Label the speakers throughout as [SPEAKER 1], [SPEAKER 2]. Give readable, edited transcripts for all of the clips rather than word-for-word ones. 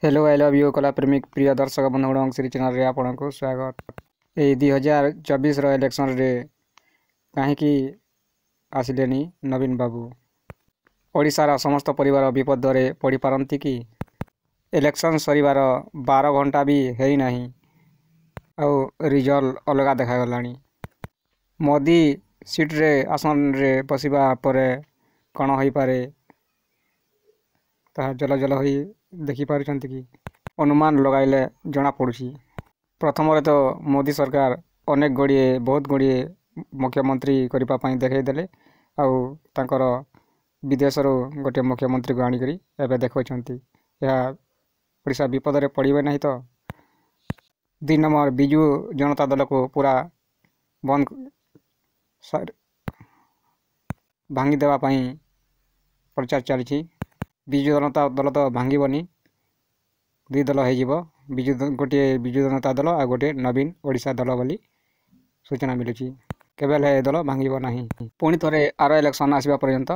[SPEAKER 1] Hello I love you कला प्रेमिक प्रिय दर्शक बंधुगण श्री चैनल रे आपको स्वागत। ये 2024 इलेक्शन रे कहीं आसिलेनी नवीन बाबू ओडिशार समस्त परिवार विपद रे पड़ी पारंती कि इलेक्शन सरीबार 12 घंटा भी है नहीं आउ रिजल्ट अलग देखागलानी। मोदी सीट रे आसन रे बसिबा परे कौन हो पारे ताहा जल जल होई देखि पारुछंती कि अनुमान लगाइले जना पड़ुछि। प्रथम तो मोदी सरकार अनेक गुड़िए बहुत गुड़िए मुख्यमंत्री करने पई देखै देले आउ तांकर विदेश गोटे मुख्यमंत्री को आनिकरी एबे देखौछंती। यह ओडिशा विपद रे पड़िबे नहीं तो 2 नंबर बिजू जनता दल को पूरा बंद भांगी देवा पई प्रचार चली। बिजू जनता दल तो भांगीबनी 2 दल हो गोटे बिजू जनता दल आ गोटे नवीन ओडिशा दल बोली सूचना मिलुची। केवल हे दल भांगीब नहीं। पुणी थरे आर इलेक्शन आसवा पर्यंत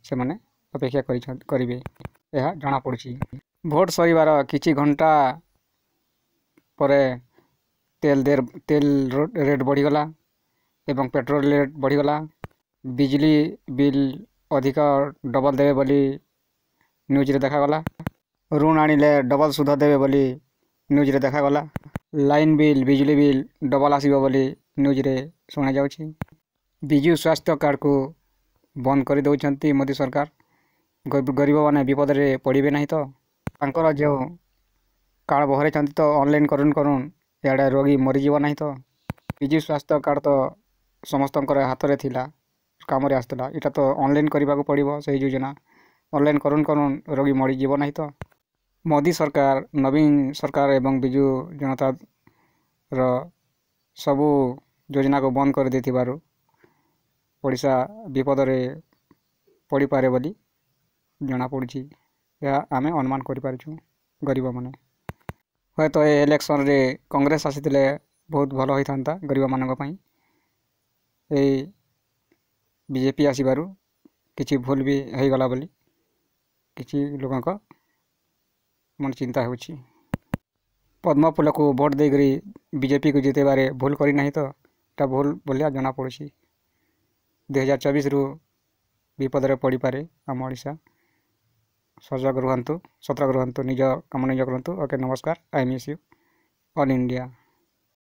[SPEAKER 1] से माने अपेक्षा करिवे यह जना पड़ुची। भोट सरीबार किछि घंटा परे तेल रेट बढ़ीगला एवं पेट्रोल रेट बढ़ीगला। बिजली बिल अधिक डबल देवे बोली न्यूज रे देखागला। ऋण आनिले डबल सुध देवे बोली न्यूज रे देखागला। लाइन बिल बिजली बिल डबल आसीबो बोली न्यूज रे सुना जाउछि। बिजू स्वास्थ्य कार्ड को बंद कर दउछंती मोदी सरकार। गरीब माने विपद रे पड़िबे नहीं तो तांकर जो कार्ड बहरे छंती तो ऑनलाइन करुन याडे रोगी मरी जीव नहीं तो। बिजू स्वास्थ्य कार्ड तो समस्त हाथ रे थिला काम रे आस्तला। इटा तो ऑनलाइन करबा को पड़िबो सही योजना ऑनलाइन करुन रोगी मरी जीव नहीं तो। मोदी सरकार नवीन सरकार एवं बिजू जनता रो सबू योजना को बंद कर देथिबारु ओडिशा विपद रे पड़ी पारे बोली जना पड़ुछि। या आमे अनुमान करि पारुछु। गरीब माने होय तो ए इलेक्शन रे कांग्रेस आसीतिले बहुत भलो होइथांता गरीब मानक पई। ए बीजेपी आसीबारु किछि भूल भी हो गला बोली किछि लोगन मन चिंता होछि। पद्म फूल को भोट देकरी बीजेपी को जीते बारे भूल करी नहीं तो ता भूल बोलिया जना पड़ुछि। 2024 रु विपद रे पड़ी पारे आम ओडिशा। सजग रुहंतु सतर्क रुहंतु निज काम निज करंतु। ओके नमस्कार। I miss you all India.